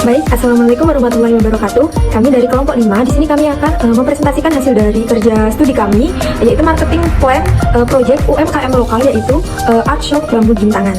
Baik, Assalamualaikum warahmatullahi wabarakatuh. Kami dari kelompok 5, di sini kami akan mempresentasikan hasil dari kerja studi kami, yaitu marketing plan project UMKM lokal, yaitu Art Shop Bambu Gintangan.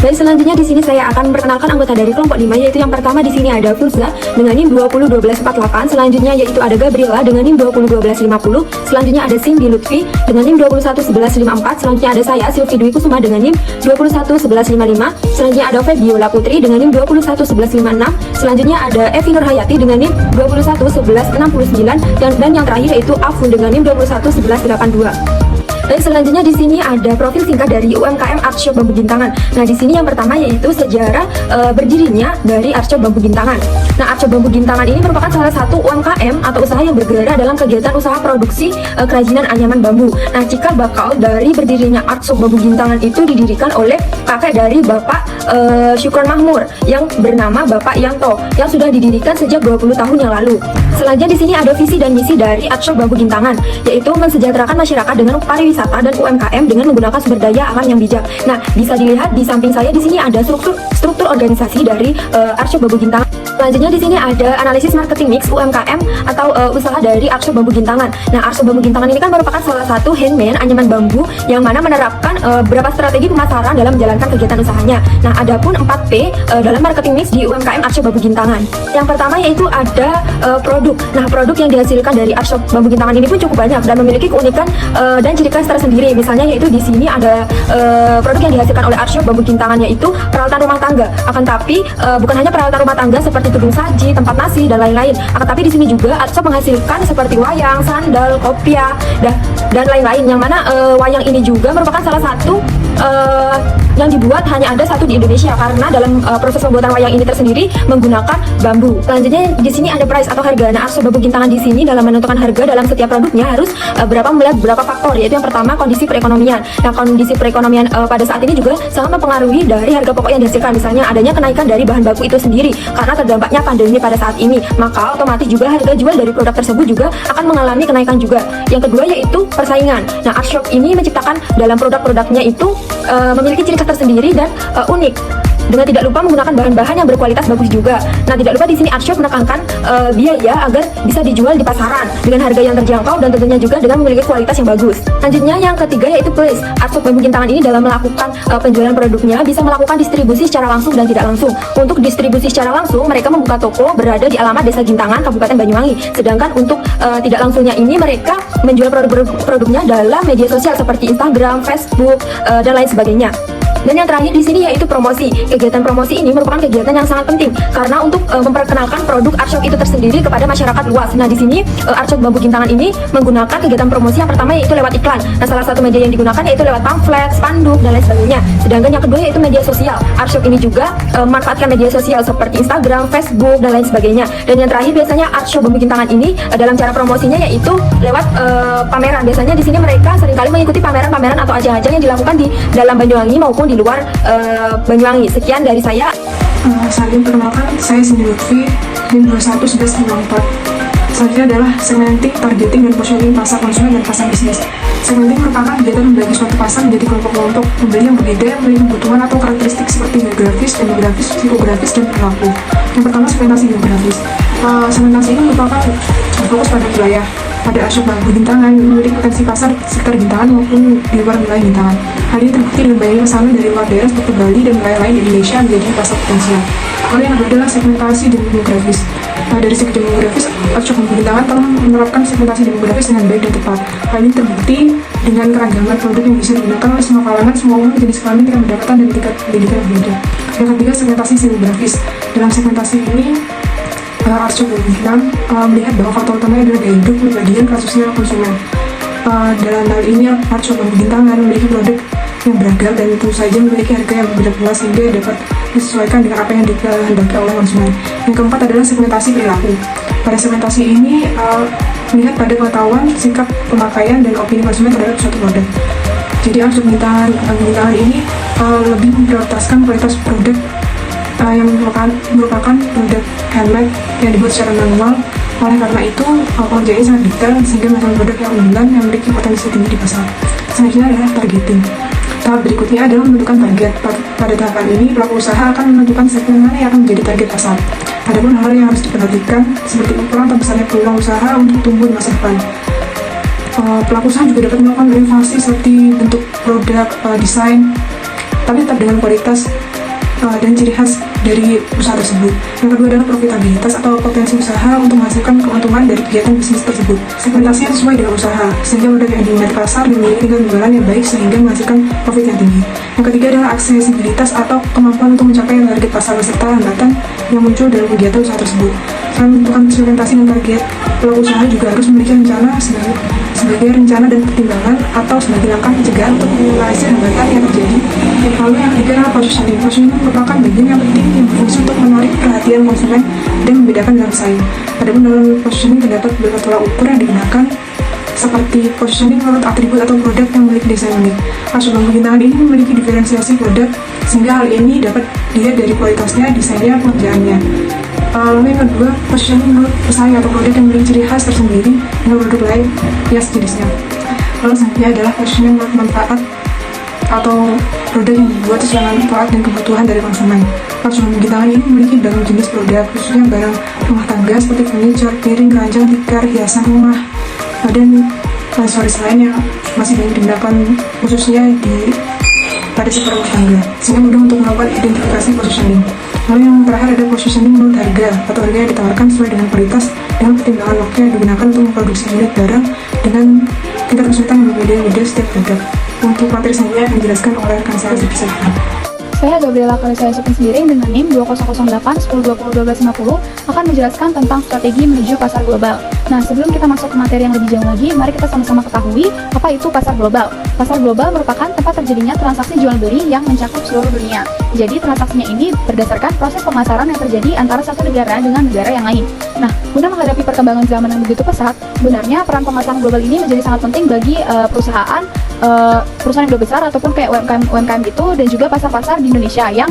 Baik, selanjutnya di sini saya akan memperkenalkan anggota dari kelompok 5, yaitu yang pertama di sini ada Fulza dengan NIM 201248, selanjutnya yaitu ada Gabriela dengan NIM 201250, selanjutnya ada Cindy Lutfi dengan NIM 211154, selanjutnya ada saya Sylvie Dwi Kusuma dengan NIM 211155, selanjutnya ada Febiola Putri dengan NIM 211156, selanjutnya ada Evi Nurhayati dengan NIM 211169, dan yang terakhir yaitu Afun dengan NIM 211182. Baik, selanjutnya di sini ada profil singkat dari UMKM Art Shop Bambu Gintangan. Nah, di sini yang pertama yaitu sejarah berdirinya dari Art Shop Bambu Gintangan. Nah, Art Shop Bambu Gintangan ini merupakan salah satu UMKM atau usaha yang bergerak dalam kegiatan usaha produksi kerajinan anyaman bambu. Nah, cikal bakal dari berdirinya Art Shop Bambu Gintangan itu didirikan oleh kakek dari Bapak Syukron Mahmur yang bernama Bapak Yanto, yang sudah didirikan sejak 20 tahun yang lalu. Selanjutnya di sini ada visi dan misi dari Art Shop Bambu Gintangan, yaitu mensejahterakan masyarakat dengan pariwisata dan UMKM dengan menggunakan sumber daya alam yang bijak. Nah, bisa dilihat di samping saya di sini ada struktur organisasi dari Art Shop Bambu Gintangan. Selanjutnya di sini ada analisis marketing mix UMKM atau usaha dari Art Shop Bambu Gintangan. Nah, Art Shop Bambu Gintangan ini kan merupakan salah satu handmade anyaman bambu yang mana menerapkan beberapa strategi pemasaran dalam menjalankan kegiatan usahanya. Nah, adapun 4P dalam marketing mix di UMKM Art Shop Bambu Gintangan. Yang pertama yaitu ada produk. Nah, produk yang dihasilkan dari Art Shop Bambu Gintangan ini pun cukup banyak dan memiliki keunikan dan ciri khas tersendiri. Misalnya yaitu di sini ada produk yang dihasilkan oleh Art Shop Bambu Gintangan, yaitu peralatan rumah tangga. Akan tapi bukan hanya peralatan rumah tangga seperti tudung saji, tempat nasi dan lain-lain. Akan tapi di sini juga Art Shop menghasilkan seperti wayang, sandal, kopiah dan lain-lain. Yang mana wayang ini juga merupakan salah satu yang dibuat hanya ada satu di Indonesia, karena dalam proses pembuatan wayang ini tersendiri menggunakan bambu. Selanjutnya di sini ada price atau harga. Nah, Art Shop Bambu Gintangan di sini dalam menentukan harga dalam setiap produknya harus melihat beberapa faktor, yaitu yang pertama kondisi perekonomian. Nah, kondisi perekonomian pada saat ini juga sangat mempengaruhi dari harga pokok yang dihasilkan. Misalnya adanya kenaikan dari bahan baku itu sendiri karena terdampaknya pandemi pada saat ini, maka otomatis juga harga jual dari produk tersebut juga akan mengalami kenaikan juga. Yang kedua yaitu persaingan. Nah, Art Shop ini menciptakan dalam produk-produknya itu memiliki ciri khas tersendiri dan unik, dengan tidak lupa menggunakan bahan-bahan yang berkualitas bagus juga. Nah, tidak lupa di sini Art Shop menekankan biaya agar bisa dijual di pasaran dengan harga yang terjangkau dan tentunya juga dengan memiliki kualitas yang bagus. Selanjutnya yang ketiga yaitu place. Art Shop Bambu Gintangan ini dalam melakukan penjualan produknya bisa melakukan distribusi secara langsung dan tidak langsung. Untuk distribusi secara langsung, mereka membuka toko berada di alamat Desa Gintangan, Kabupaten Banyuwangi. Sedangkan untuk tidak langsungnya ini mereka menjual produknya dalam media sosial seperti Instagram, Facebook, dan lain sebagainya. Dan yang terakhir di sini yaitu promosi. Kegiatan promosi ini merupakan kegiatan yang sangat penting karena untuk memperkenalkan produk Art Shop itu tersendiri kepada masyarakat luas. Nah, di sini Art Shop Bambu Gintangan ini menggunakan kegiatan promosi yang pertama yaitu lewat iklan. Nah, salah satu media yang digunakan yaitu lewat pamflet, spanduk, dan lain sebagainya. Sedangkan yang kedua yaitu media sosial. Art Shop ini juga memanfaatkan media sosial seperti Instagram, Facebook, dan lain sebagainya. Dan yang terakhir biasanya Art Shop Bambu Gintangan ini dalam cara promosinya yaitu lewat pameran. Biasanya di sini mereka seringkali mengikuti pameran-pameran atau ajang-ajang yang dilakukan di dalam Banyuwangi maupun di luar Banyuwangi. Sekian dari saya. Saling perkenalkan, saya Cindy Lutfi, NIM 211154. Selanjutnya adalah segmenting, targeting, dan positioning pasar konsumen dan pasar bisnis. Segmenting merupakan kegiatan membagi suatu pasar menjadi kelompok-kelompok pembeli yang berbeda, memiliki kebutuhan atau karakteristik seperti geografis, demografis, psikografis, dan perilaku. Yang pertama, segmentasi geografis. Segmentasi ini merupakan fokus pada wilayah. Pada Art Shop Bambu Gintangan memiliki potensi pasar sekitar Gintangan maupun di luar wilayah Gintangan. Hal ini terbukti dengan banyaknya pesanan dari luar daerah seperti Bali dan wilayah lain di Indonesia menjadi pasar potensial. Lalu yang kedua adalah segmentasi demografis. Dari segi demografis, Art Shop Bambu Gintangan telah menerapkan segmentasi demografis dengan baik dan tepat. Hal ini terbukti dengan keragaman produk yang bisa digunakan oleh semua kalangan, semua umur, jenis kelamin, tingkat pendapatan, dan tingkat pendidikan yang berbeda. Yang ketiga, segmentasi demografis. Dalam segmentasi ini, Art Shop Bambu Gintangan melihat bahwa faktor utamanya adalah gaya hidup, kepribadian, kasusnya konsumen. Dalam hal ini Art Shop Bambu Gintangan memiliki produk yang beragam dan tentu saja memiliki harga yang berbeda pula sehingga dapat disesuaikan dengan apa yang dikehendaki oleh konsumen. Yang keempat adalah segmentasi perilaku. Pada segmentasi ini melihat pada pengetahuan, sikap pemakaian, dan opini konsumen terhadap suatu produk. Jadi Art Shop Bambu Gintangan ini lebih memprioritaskan kualitas produk yang merupakan produk handmade yang dibuat secara manual. Oleh karena itu, pekerjaannya sangat detail sehingga menghasilkan produk yang unggulan yang memiliki potensi tinggi di pasar. Selanjutnya adalah targeting. Tahap berikutnya adalah menentukan target. Pada tahapan ini, pelaku usaha akan menentukan segmen mana yang akan menjadi target pasar. Adapun hal yang harus diperhatikan seperti ukuran atau besarnya peluang usaha untuk tumbuh di masa depan. Pelaku usaha juga dapat melakukan inovasi seperti bentuk produk, desain, tapi tetap dengan kualitas dan ciri khas dari usaha tersebut. Yang kedua adalah profitabilitas atau potensi usaha untuk menghasilkan keuntungan dari kegiatan bisnis tersebut. Segmentasinya sesuai dengan usaha, sehingga produk yang diminati pasar dimiliki tingkat penjualan yang baik sehingga menghasilkan profit yang tinggi. Yang ketiga adalah aksesibilitas atau kemampuan untuk mencapai target pasar beserta hambatan yang muncul dalam kegiatan usaha tersebut. Selain menentukan segmentasi dan target, pelaku usaha juga harus memiliki rencana sebagai rencana dan pertimbangan atau sebagai langkah pencegahan untuk meminimalisir hambatan yang terjadi. Lalu yang ketiga adalah positioning. Positioning merupakan bagian yang penting yang berfungsi untuk menarik perhatian konsumen dan membedakan dalam saing. Adapun dalam positioning terdapat beberapa tolak ukur yang digunakan seperti positioning menurut atribut atau produk yang memiliki desain unik. Archop Bambu Gintangan ini memiliki diferensiasi produk sehingga hal ini dapat dilihat dari kualitasnya, desainnya, pengerjaannya. Lalu yang kedua, positioning menurut pesaing atau produk yang memiliki ciri khas tersendiri dengan produk lain yang sejenisnya. Lalu selanjutnya adalah positioning menurut manfaat atau produk yang dibuat sesuai dengan manfaat dan kebutuhan dari konsumen. Archop Bambu Gintangan ini memiliki beragam jenis produk, khususnya barang rumah tangga seperti furniture, piring, keranjang, tikar, hiasan rumah, dan aksesoris lain yang masih banyak digunakan khususnya pada sektor rumah tangga, sehingga mudah untuk melakukan identifikasi positioning. Lalu yang terakhir ada positioning menurut harga atau harga yang ditawarkan sesuai dengan kualitas dengan pertimbangan waktu yang digunakan untuk memproduksi unit barang dengan tingkat kesulitan yang berbeda-beda setiap produk. Untuk materi selanjutnya yang dijelaskan oleh rekan saya Zaki. Saya Gabriela Kalisa Yusupin sendiri dengan NIM 2008-1020-1250 akan menjelaskan tentang strategi menuju pasar global. Nah, sebelum kita masuk ke materi yang lebih jauh lagi, mari kita sama-sama ketahui apa itu pasar global. Pasar global merupakan tempat terjadinya transaksi jual-beli yang mencakup seluruh dunia. Jadi, transaksinya ini berdasarkan proses pemasaran yang terjadi antara satu negara dengan negara yang lain. Nah, guna menghadapi perkembangan zaman yang begitu pesat, sebenarnya peran pemasaran global ini menjadi sangat penting bagi perusahaan yang udah besar ataupun kayak UMKM gitu, dan juga pasar-pasar di Indonesia yang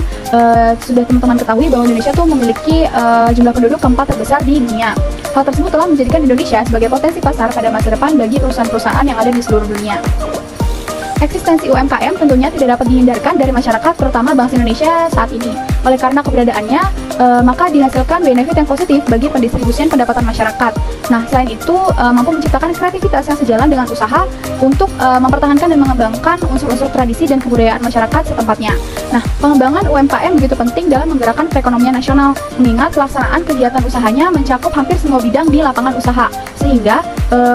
sudah teman-teman ketahui bahwa Indonesia tuh memiliki jumlah penduduk keempat terbesar di dunia. Hal tersebut telah menjadikan Indonesia sebagai potensi pasar pada masa depan bagi perusahaan-perusahaan yang ada di seluruh dunia. Eksistensi UMKM tentunya tidak dapat dihindarkan dari masyarakat, terutama bangsa Indonesia saat ini. Oleh karena keberadaannya, maka dihasilkan benefit yang positif bagi pendistribusian pendapatan masyarakat. Nah, selain itu, mampu menciptakan kreativitas yang sejalan dengan usaha untuk mempertahankan dan mengembangkan unsur-unsur tradisi dan kebudayaan masyarakat setempatnya. Nah, pengembangan UMKM begitu penting dalam menggerakkan perekonomian nasional, mengingat pelaksanaan kegiatan usahanya mencakup hampir semua bidang di lapangan usaha, sehingga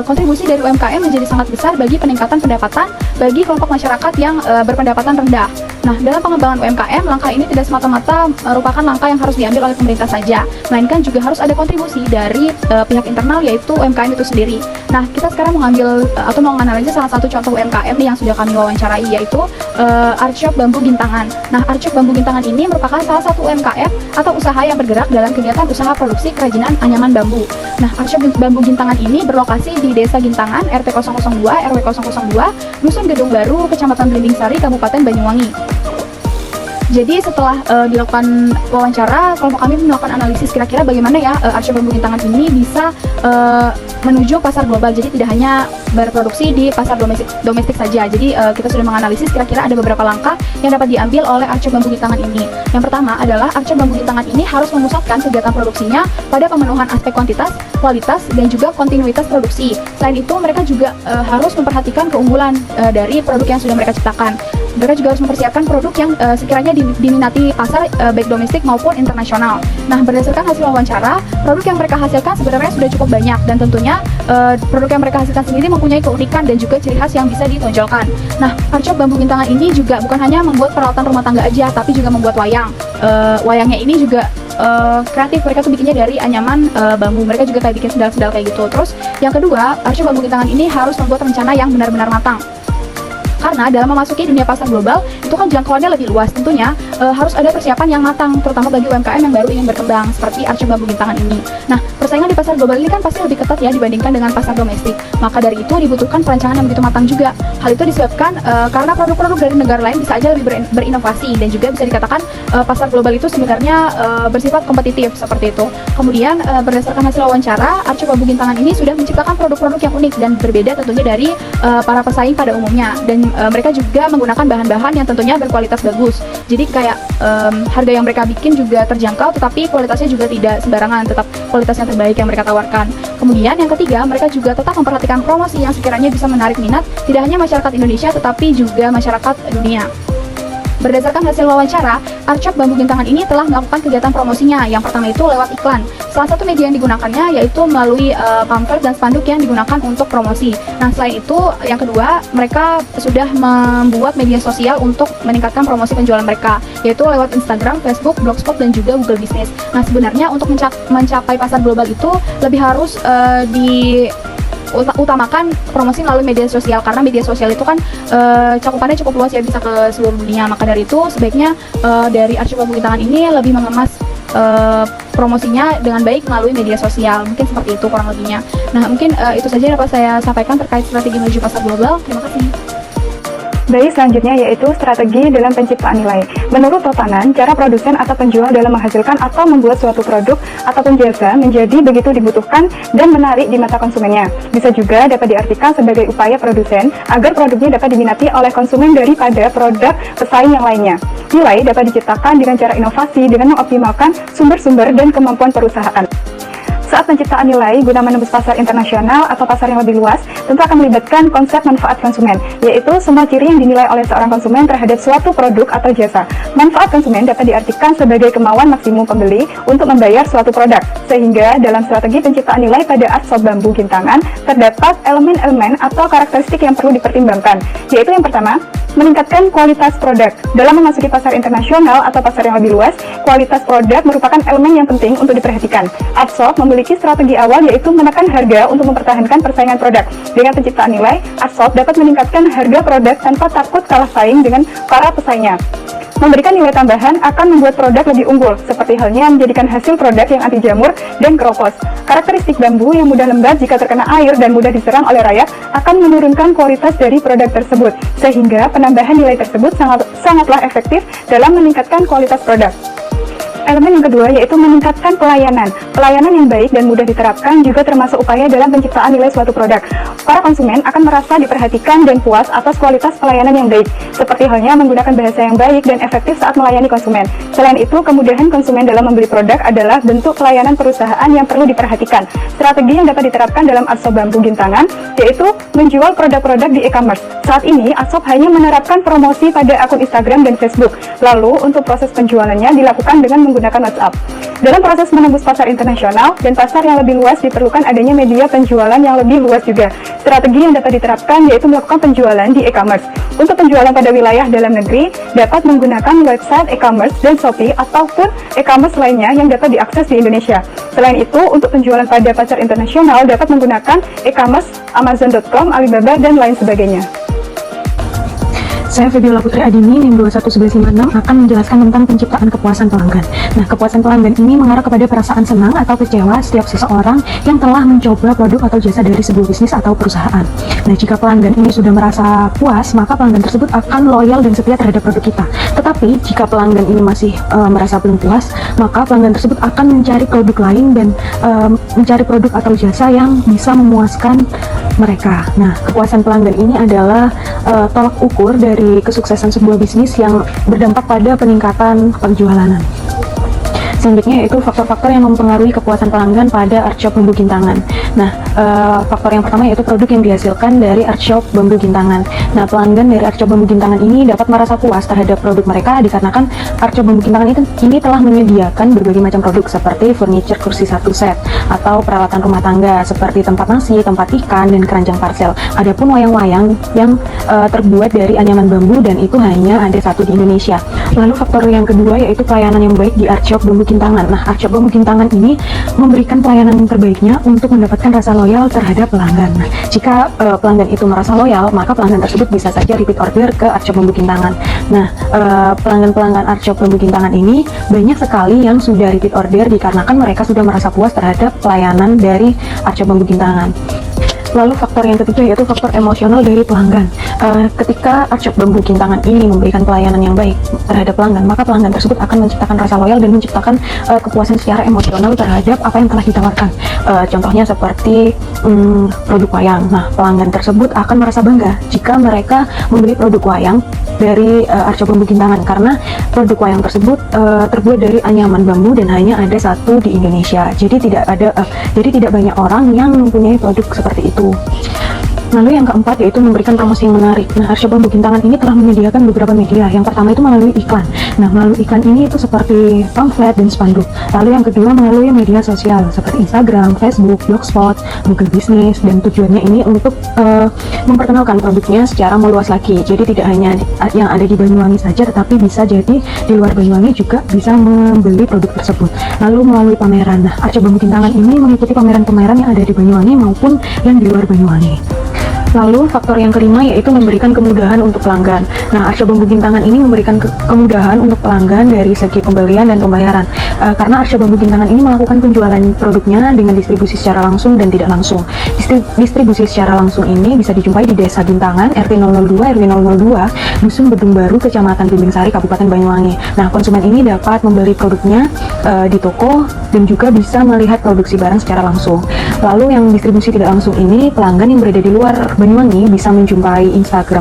kontribusi dari UMKM menjadi sangat besar bagi peningkatan pendapatan bagi kelompok masyarakat yang berpendapatan rendah. Nah, dalam pengembangan UMKM, langkah ini tidak semata-mata merupakan langkah yang harus diambil oleh pemerintah saja, melainkan juga harus ada kontribusi dari pihak internal, yaitu UMKM itu sendiri. Nah, kita sekarang mengambil atau menganalisis salah satu contoh UMKM yang sudah kami wawancarai, yaitu Archop Bambu Gintangan. Nah, Archop Bambu Gintangan ini merupakan salah satu UMKM atau usaha yang bergerak dalam kegiatan usaha produksi kerajinan anyaman bambu. Nah, Archop Bambu Gintangan ini berlokasi di Desa Gintangan, RT 002, RW 002, Dusun Gedung Baru, Kecamatan Belimbing Sari, Kabupaten Banyuwangi. Jadi setelah dilakukan wawancara, kelompok kami melakukan analisis kira-kira bagaimana ya Archop Bambu Gintangan ini bisa menuju pasar global. Jadi tidak hanya berproduksi di pasar domestik saja. Jadi kita sudah menganalisis kira-kira ada beberapa langkah yang dapat diambil oleh Archop Bambu Gintangan ini. Yang pertama adalah Archop Bambu Gintangan ini harus memusatkan kegiatan produksinya pada pemenuhan aspek kuantitas, kualitas, dan juga kontinuitas produksi. Selain itu, mereka juga harus memperhatikan keunggulan dari produk yang sudah mereka ciptakan. Mereka juga harus mempersiapkan produk yang sekiranya diminati pasar baik domestik maupun internasional. Nah, berdasarkan hasil wawancara, produk yang mereka hasilkan sebenarnya sudah cukup banyak, dan tentunya produk yang mereka hasilkan sendiri mempunyai keunikan dan juga ciri khas yang bisa ditonjolkan. Nah, Archop Bambu Gintangan ini juga bukan hanya membuat peralatan rumah tangga aja, tapi juga membuat wayang. Wayangnya ini juga kreatif, mereka tuh bikinnya dari anyaman bambu. Mereka juga kayak bikin sendal-sendal kayak gitu. Terus yang kedua, Archop Bambu Gintangan ini harus membuat rencana yang benar-benar matang. Karena dalam memasuki dunia pasar global itu kan jangkauannya lebih luas, tentunya harus ada persiapan yang matang, terutama bagi UMKM yang baru ingin berkembang seperti Archop Bambu Gintangan ini. Nah, persaingan di pasar global ini kan pasti lebih ketat ya dibandingkan dengan pasar domestik. Maka dari itu dibutuhkan perencanaan yang begitu matang juga. Hal itu disebabkan karena produk-produk dari negara lain bisa aja lebih berinovasi, dan juga bisa dikatakan pasar global itu sebenarnya bersifat kompetitif seperti itu. Kemudian berdasarkan hasil wawancara, Archop Bambu Gintangan ini sudah menciptakan produk-produk yang unik dan berbeda tentunya dari para pesaing pada umumnya. Dan mereka juga menggunakan bahan-bahan yang tentunya berkualitas bagus. Jadi kayak harga yang mereka bikin juga terjangkau, tetapi kualitasnya juga tidak sembarangan, tetap kualitasnya terbaik yang mereka tawarkan. Kemudian yang ketiga, mereka juga tetap memperhatikan promosi yang sekiranya bisa menarik minat tidak hanya masyarakat Indonesia tetapi juga masyarakat dunia. Berdasarkan hasil wawancara, Art Shop Bambu Gintangan ini telah melakukan kegiatan promosinya. Yang pertama itu lewat iklan. Salah satu media yang digunakannya yaitu melalui pamflet dan spanduk yang digunakan untuk promosi. Nah, selain itu, yang kedua, mereka sudah membuat media sosial untuk meningkatkan promosi penjualan mereka, yaitu lewat Instagram, Facebook, Blogspot, dan juga Google Business. Nah, sebenarnya untuk mencapai pasar global itu lebih harus utamakan promosi melalui media sosial, karena media sosial itu kan cakupannya cukup luas ya, bisa ke seluruh dunia. Maka dari itu sebaiknya dari Art Shop Bambu Gintangan ini lebih mengemas promosinya dengan baik melalui media sosial. Mungkin seperti itu kurang lebihnya. Nah, mungkin itu saja yang dapat saya sampaikan terkait strategi menuju pasar global. Terima kasih. Baik, selanjutnya yaitu strategi dalam penciptaan nilai. Menurut Totanan, cara produsen atau penjual dalam menghasilkan atau membuat suatu produk ataupun jasa menjadi begitu dibutuhkan dan menarik di mata konsumennya. Bisa juga dapat diartikan sebagai upaya produsen agar produknya dapat diminati oleh konsumen daripada produk pesaing yang lainnya. Nilai dapat diciptakan dengan cara inovasi dengan mengoptimalkan sumber-sumber dan kemampuan perusahaan. Saat penciptaan nilai guna menembus pasar internasional atau pasar yang lebih luas, tentu akan melibatkan konsep manfaat konsumen, yaitu semua ciri yang dinilai oleh seorang konsumen terhadap suatu produk atau jasa. Manfaat konsumen dapat diartikan sebagai kemauan maksimum pembeli untuk membayar suatu produk, sehingga dalam strategi penciptaan nilai pada Art Shop Bambu Gintangan, terdapat elemen-elemen atau karakteristik yang perlu dipertimbangkan, yaitu yang pertama, meningkatkan kualitas produk. Dalam memasuki pasar internasional atau pasar yang lebih luas, kualitas produk merupakan elemen yang penting untuk diperhatikan. Art Shop memiliki strategi awal yaitu menekan harga untuk mempertahankan persaingan produk. Dengan penciptaan nilai, Art Shop dapat meningkatkan harga produk tanpa takut kalah saing dengan para pesaingnya. Memberikan nilai tambahan akan membuat produk lebih unggul, seperti halnya menjadikan hasil produk yang anti jamur dan keropos. Karakteristik bambu yang mudah lembab jika terkena air dan mudah diserang oleh rayap akan menurunkan kualitas dari produk tersebut, sehingga penambahan nilai tersebut sangatlah efektif dalam meningkatkan kualitas produk. Elemen yang kedua yaitu meningkatkan pelayanan. Pelayanan yang baik dan mudah diterapkan juga termasuk upaya dalam penciptaan nilai suatu produk. Para konsumen akan merasa diperhatikan dan puas atas kualitas pelayanan yang baik, seperti halnya menggunakan bahasa yang baik dan efektif saat melayani konsumen. Selain itu, kemudahan konsumen dalam membeli produk adalah bentuk pelayanan perusahaan yang perlu diperhatikan. Strategi yang dapat diterapkan dalam Art Shop Bambu Gintangan yaitu menjual produk-produk di e-commerce. Saat ini, Art Shop hanya menerapkan promosi pada akun Instagram dan Facebook. Lalu, untuk proses penjualannya dilakukan dengan menggunakan WhatsApp. Dalam proses menembus pasar internasional dan pasar yang lebih luas diperlukan adanya media penjualan yang lebih luas juga. Strategi yang dapat diterapkan yaitu melakukan penjualan di e-commerce. Untuk penjualan pada wilayah dalam negeri dapat menggunakan website e-commerce dan Shopee ataupun e-commerce lainnya yang dapat diakses di Indonesia. Selain itu, untuk penjualan pada pasar internasional dapat menggunakan e-commerce Amazon.com, Alibaba, dan lain sebagainya. Saya Febiola Putri Adini, NIM 211156, akan menjelaskan tentang penciptaan kepuasan pelanggan. Nah, kepuasan pelanggan ini mengarah kepada perasaan senang atau kecewa setiap seseorang yang telah mencoba produk atau jasa dari sebuah bisnis atau perusahaan. Nah, jika pelanggan ini sudah merasa puas, maka pelanggan tersebut akan loyal dan setia terhadap produk kita. Tetapi, jika pelanggan ini masih merasa belum puas, maka pelanggan tersebut akan mencari produk lain dan mencari produk atau jasa yang bisa memuaskan mereka. Nah, kepuasan pelanggan ini adalah tolak ukur dari kesuksesan sebuah bisnis yang berdampak pada peningkatan penjualan. Selanjutnya yaitu faktor-faktor yang mempengaruhi kepuasan pelanggan pada Art Shop Bambu Gintangan. Nah, faktor yang pertama yaitu produk yang dihasilkan dari Art Shop Bambu Gintangan. Nah, pelanggan dari Art Shop Bambu Gintangan ini dapat merasa puas terhadap produk mereka dikarenakan Art Shop Bambu Gintangan ini telah menyediakan berbagai macam produk seperti furniture kursi 1 set atau peralatan rumah tangga seperti tempat nasi, tempat ikan, dan keranjang parsel. Adapun wayang-wayang yang terbuat dari anyaman bambu dan itu hanya ada satu di Indonesia. Lalu faktor yang kedua yaitu pelayanan yang baik di Art Shop Bambu Gintangan. Nah, Art Shop Bambu Gintangan ini memberikan pelayanan yang terbaiknya untuk mendapatkan rasa loyal terhadap pelanggan. Nah, jika pelanggan itu merasa loyal, maka pelanggan tersebut bisa saja repeat order ke Art Shop Bambu Gintangan. Nah, pelanggan-pelanggan Art Shop Bambu Gintangan ini banyak sekali yang sudah repeat order dikarenakan mereka sudah merasa puas terhadap pelayanan dari Art Shop Bambu Gintangan. Lalu faktor yang ketiga yaitu faktor emosional dari pelanggan. Ketika art shop Bambu Gintangan ini memberikan pelayanan yang baik terhadap pelanggan, maka pelanggan tersebut akan menciptakan rasa loyal dan menciptakan kepuasan secara emosional terhadap apa yang telah ditawarkan. Contohnya seperti produk wayang. Nah, pelanggan tersebut akan merasa bangga jika mereka membeli produk wayang dari art shop Bambu Gintangan, karena produk wayang tersebut terbuat dari anyaman bambu dan hanya ada satu di Indonesia. Jadi tidak banyak orang yang mempunyai produk seperti itu. Lalu yang keempat yaitu memberikan promosi yang menarik. Nah, art shop Bambu Gintangan ini telah menyediakan beberapa media. Yang pertama itu melalui iklan. Nah, melalui iklan ini itu seperti pamflet dan spanduk. Lalu yang kedua melalui media sosial seperti Instagram, Facebook, Blogspot, Google Business, dan tujuannya ini untuk memperkenalkan produknya secara meluas lagi. Jadi tidak hanya yang ada di Banyuwangi saja, tetapi bisa jadi di luar Banyuwangi juga bisa membeli produk tersebut. Lalu melalui pameran. Nah, art shop Bambu Gintangan ini mengikuti pameran-pameran yang ada di Banyuwangi maupun yang di luar Banyuwangi. Lalu faktor yang kelima yaitu memberikan kemudahan untuk pelanggan. Nah, art shop Bambu Gintangan ini memberikan kemudahan untuk pelanggan dari segi pembelian dan pembayaran. Karena art shop Bambu Gintangan ini melakukan penjualan produknya dengan distribusi secara langsung dan tidak langsung. Distribusi secara langsung ini bisa dijumpai di Desa Gintangan, RT 002, RW 002, Dusun Bedung Baru, Kecamatan Bimbing Sari, Kabupaten Banyuwangi. Nah, konsumen ini dapat membeli produknya di toko dan juga bisa melihat produksi barang secara langsung. Lalu yang distribusi tidak langsung ini, pelanggan yang berada di luar Banyuwangi bisa menjumpai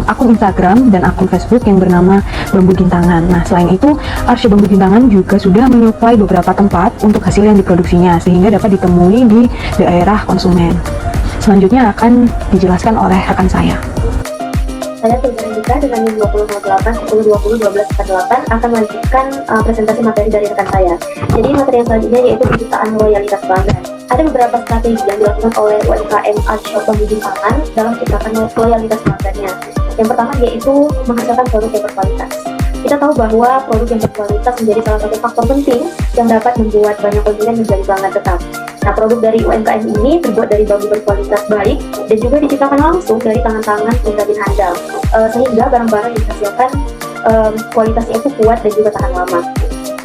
akun Instagram dan akun Facebook yang bernama Bambu Gintangan. Nah, selain itu, art shop Bambu Gintangan juga sudah menyuplai beberapa tempat untuk hasil yang diproduksinya sehingga dapat ditemui di daerah konsumen. Selanjutnya akan dijelaskan oleh rekan saya. Saya Tulus Andika dengan NIM 2008 1020 1248 akan melanjutkan presentasi materi dari rekan saya. Jadi materi yang selanjutnya yaitu penciptaan loyalitas pelanggan. Ada beberapa strategi yang dilakukan oleh UMKM art shop Bambu Gintangan dalam menciptakan loyalitas pelanggannya. Yang pertama yaitu menghasilkan produk yang berkualitas. Kita tahu bahwa produk yang berkualitas menjadi salah satu faktor penting yang dapat membuat banyak konsumen menjadi pelanggan tetap. Nah, produk dari UMKM ini terbuat dari bambu berkualitas baik dan juga diciptakan langsung dari tangan-tangan pengrajin handal, sehingga barang-barang yang dihasilkan kualitasnya itu kuat dan juga tahan lama.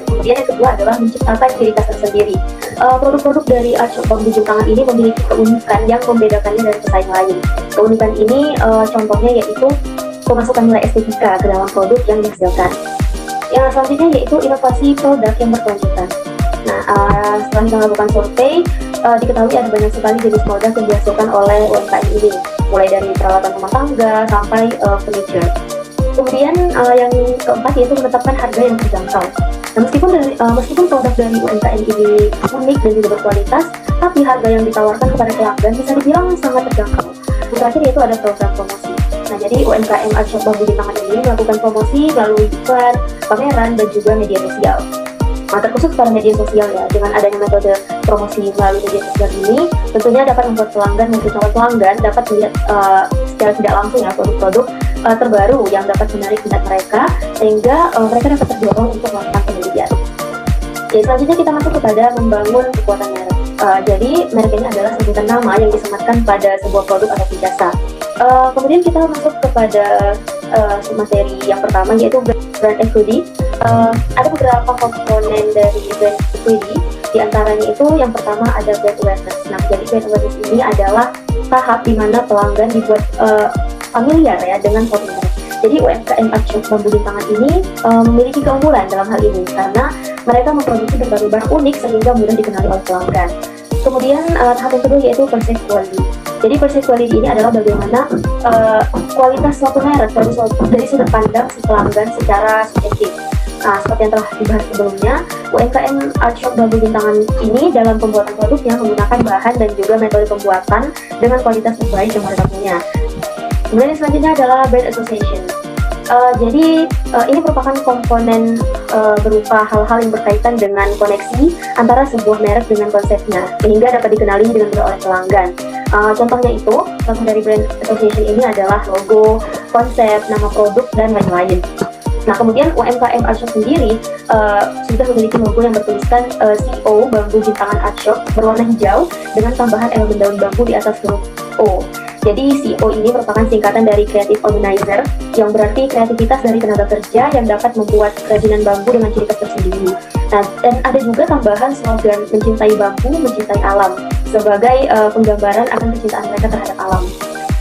Kemudian yang kedua adalah menciptakan ciri khas tersendiri. Produk-produk dari art shop Bambu Gintangan ini memiliki keunikan yang membedakannya dari pesaing lain. Keunikan ini contohnya yaitu pemasukan nilai estetika ke dalam produk yang dihasilkan. Yang selanjutnya yaitu inovasi produk yang berkelanjutan. Nah, setelah kita melakukan survei, diketahui ada banyak sekali jenis produk yang dihasilkan oleh UMKM ini, mulai dari peralatan rumah tangga sampai furniture. Kemudian yang keempat yaitu menetapkan harga yang terjangkau. Nah, meskipun produk dari UMKM ini unik dan juga berkualitas, tapi harga yang ditawarkan kepada pelanggan bisa dibilang sangat terjangkau. Terakhir yaitu ada program promosi. Nah, jadi UMKM art shop Bambu Gintangan ini melakukan promosi melalui iklan, pameran, dan juga media sosial. Nah, terkhusus pada media sosial ya, dengan adanya metode promosi melalui media sosial ini, tentunya dapat membuat pelanggan maupun calon pelanggan dapat melihat secara tidak langsung ya produk-produk terbaru yang dapat menarik minat mereka, sehingga mereka dapat terdorong untuk melakukan pembelian. Ya, selanjutnya kita masuk kepada membangun kekuatan merek. Jadi merek ini adalah sebutan nama yang disematkan pada sebuah produk atau jasa. Kemudian kita masuk kepada materi yang pertama yaitu brand equity. Ada beberapa komponen dari brand equity, diantaranya itu yang pertama ada brand awareness. Nah, jadi brand awareness ini adalah tahap di mana pelanggan dibuat familiar ya dengan produk merek. Jadi UMKM art shop Bambu Gintangan ini memiliki keunggulan dalam hal ini karena mereka memproduksi berbagai barang unik sehingga mudah dikenali oleh pelanggan. Kemudian tahap yang kedua yaitu perceived quality. Jadi perceived quality ini adalah bagaimana kualitas suatu merek dari sudut pandang si pelanggan secara subjektif. Nah, seperti yang telah dibahas sebelumnya, UMKM art shop Bambu Gintangan ini dalam pembuatan produknya menggunakan bahan dan juga metode pembuatan dengan kualitas terbaik yang mereka punya. Kemudian yang selanjutnya adalah brand association. Jadi ini merupakan komponen berupa hal-hal yang berkaitan dengan koneksi antara sebuah merek dengan konsepnya, sehingga dapat dikenali dengan mudah oleh pelanggan. Contohnya itu, contoh dari brand association ini adalah logo, konsep, nama produk, dan lain-lain. Nah, kemudian UMKM Art Shop sendiri sudah memiliki logo yang bertuliskan CO Bambu Gintangan Art Shop berwarna hijau dengan tambahan elemen daun bambu di atas huruf O. Jadi CEO ini merupakan singkatan dari Creative Organizer, yang berarti kreativitas dari tenaga kerja yang dapat membuat kerajinan bambu dengan ciri khas tersendiri. Nah, dan ada juga tambahan slogan mencintai bambu, mencintai alam, sebagai penggambaran akan kecintaan mereka terhadap alam.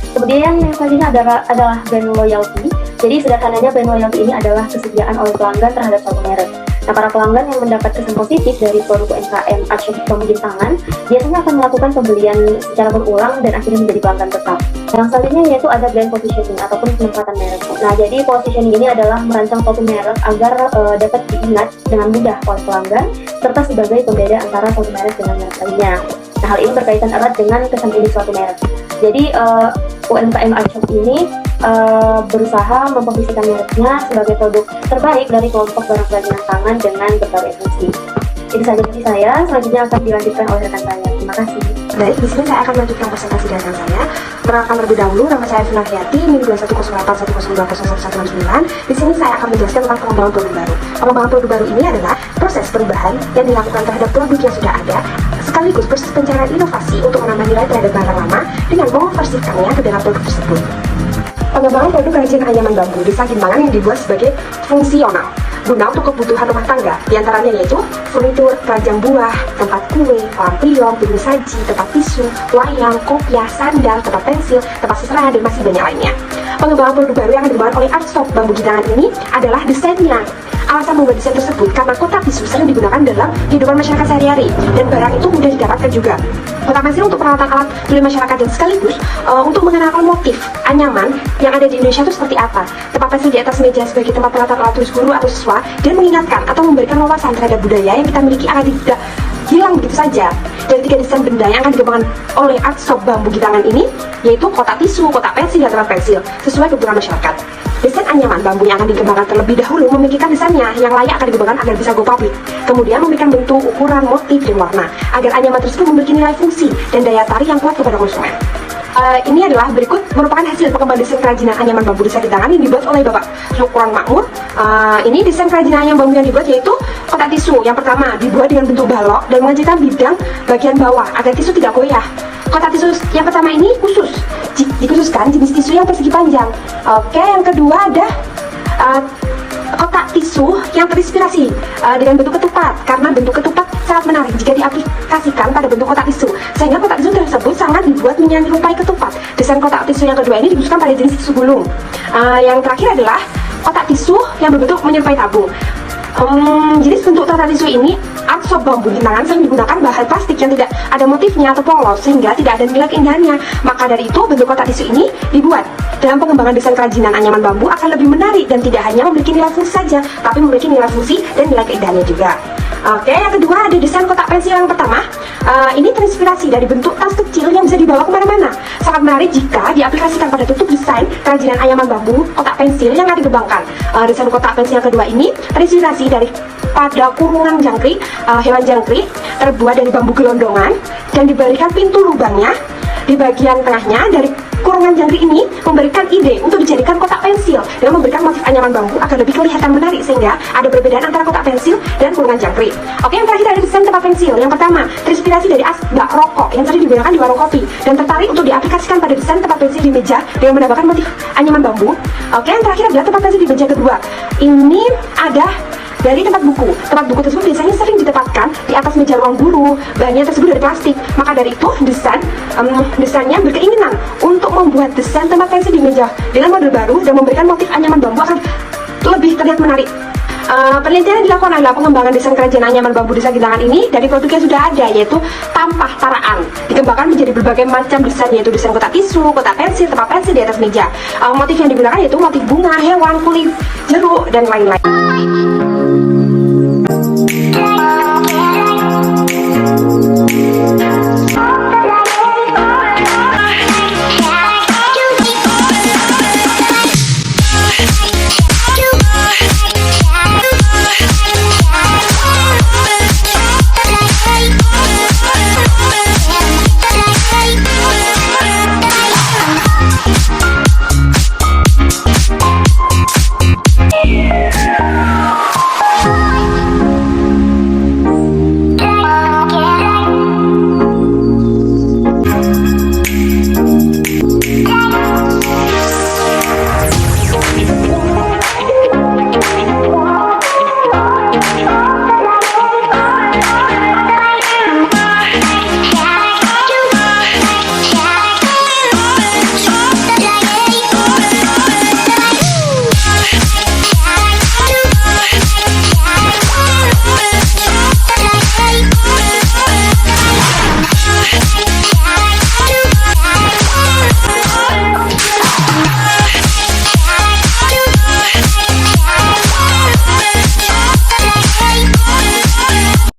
Kemudian yang selanjutnya adalah brand loyalty. Jadi sederhananya brand loyalty ini adalah kesediaan oleh pelanggan terhadap suatu merek. Nah, para pelanggan yang mendapat kesan positif dari produk UMKM Art Shop Bambu Gintangan biasanya akan melakukan pembelian secara berulang dan akhirnya menjadi pelanggan tetap. Yang selanjutnya yaitu ada brand positioning ataupun penempatan merek. Nah, jadi positioning ini adalah merancang suatu merek agar dapat diingat dengan mudah oleh pelanggan serta sebagai pembeda antara suatu merek dengan merek lainnya. Nah, hal ini berkaitan erat dengan kesan unik suatu merek. Jadi UMKM Art Shop ini berusaha memposisikan mereknya sebagai produk terbaik dari kelompok barang kerajinan tangan dengan berbagai fungsi. Itu saja dari saya, selanjutnya akan dilanjutkan oleh rekan saya. Terima kasih. Baik, di sini saya akan melanjutkan presentasi dari rekan saya. Perkenalkan terlebih dahulu, nama saya Funarhyati, NIM 210810201169. Di sini saya akan menjelaskan tentang pengembangan produk baru. Pengembangan produk baru ini adalah proses perubahan yang dilakukan terhadap produk yang sudah ada, sekaligus proses pencarian inovasi untuk menambah nilai terhadap barang lama dengan mengonversikannya ke dalam produk tersebut. Pengembangan produk kerajinan anyaman bambu desa Gintangan yang dibuat sebagai fungsional guna untuk kebutuhan rumah tangga, diantaranya yaitu furnitur, keranjang buah, tempat kue, lampion, piring saji, tempat tisu, wayang, kopiah, sandal, tempat pensil, tempat seserahan, dan masih banyak lainnya. Pengembangan produk baru yang dikembangkan oleh Art Shop Bambu Gintangan ini adalah desainnya. Alasan membuat desain tersebut karena kotak tisu sering digunakan dalam kehidupan masyarakat sehari-hari dan barang itu mudah didapatkan juga. Kotak pensil untuk peralatan alat tulis masyarakat dan sekaligus untuk mengenalkan motif anyaman yang ada di Indonesia itu seperti apa. Tempat pensil di atas meja sebagai tempat peralatan alat tulis guru atau siswa dan mengingatkan atau memberikan wawasan terhadap budaya yang kita miliki agar tidak hilang begitu saja. Dari 3 desain benda yang akan dikembangkan oleh Art Shop Bambu Gintangan ini yaitu kotak tisu, kotak pensil, dan tempat pensil sesuai kebutuhan masyarakat. Desain anyaman bambu yang akan dikembangkan terlebih dahulu memikirkan desainnya yang layak akan dikembangkan agar bisa go public. Kemudian memberikan bentuk, ukuran, motif, dan warna agar anyaman tersebut memiliki nilai fungsi dan daya tarik yang kuat kepada konsumen. Ini adalah berikut merupakan hasil pengembangan desain kerajinan anyaman bambu desa Gintangan yang dibuat oleh Bapak Syukron Makmur. Ini desain kerajinan anyaman bambu yang dibuat yaitu kotak tisu. Yang pertama dibuat dengan bentuk balok dan menghasilkan bidang bagian bawah agar tisu tidak goyah. Kotak tisu yang pertama ini dikhususkan jenis tisu yang persegi panjang. Oke, yang kedua ada kotak tisu yang terinspirasi dengan bentuk ketupat karena bentuk ketupat sangat menarik jika diaplikasikan pada bentuk kotak tisu sehingga kotak tisu tersebut sangat dibuat menyerupai ketupat. Desain kotak tisu yang kedua ini dikhususkan pada jenis tisu gulung. Yang terakhir adalah kotak tisu yang berbentuk menyerupai tabung. Jenis bentuk kotak tisu ini Art Shop Bambu Gintangan sering digunakan bahan plastik yang tidak ada motifnya atau polos sehingga tidak ada nilai keindahannya. Maka dari itu bentuk kotak tisu ini dibuat. Dalam pengembangan desain kerajinan anyaman bambu akan lebih menarik dan tidak hanya memiliki nilai fungsi saja, tapi memiliki nilai fungsi dan nilai keindahannya juga. Oke, yang kedua ada desain kotak pensil yang pertama. Ini terinspirasi dari bentuk tas kecil yang bisa dibawa kemana-mana. Sangat menarik jika diaplikasikan pada tutup desain kerajinan anyaman bambu kotak pensil yang akan dikembangkan. Desain kotak pensil yang kedua ini terinspirasi dari pada kurungan jangkrik, hewan jangkrik terbuat dari bambu gelondongan dan diberikan pintu lubangnya di bagian tengahnya. Dari kurungan jangkrik ini memberikan ide untuk dijadikan kotak pensil dan memberikan motif anyaman bambu agar lebih kelihatan menarik sehingga ada perbedaan antara kotak pensil dan kurungan jangkrik. Oke, yang terakhir ada desain tempat pensil. Yang pertama terinspirasi dari asbak rokok yang sering digunakan di warung kopi dan tertarik untuk diaplikasikan pada desain tempat pensil di meja dengan menambahkan motif anyaman bambu. Oke, yang terakhir adalah tempat pensil di meja kedua. Ini ada dari tempat buku. Tempat buku tersebut biasanya sering ditempatkan di atas meja ruang guru. Bahannya tersebut dari plastik. Maka dari itu desainnya berkeinginan untuk membuat desain tempat pensil di meja dengan model baru dan memberikan motif anyaman bambu akan lebih terlihat menarik. Penelitian yang dilakukan adalah pengembangan desain kerajinan anyaman bambu desa Gintangan ini dari produk yang sudah ada yaitu tampah taraan dikembangkan menjadi berbagai macam desain yaitu desain kotak tisu, kotak pensil, tempat pensil di atas meja. Motif yang digunakan yaitu motif bunga, hewan, kulit, jeruk, dan lain-lain.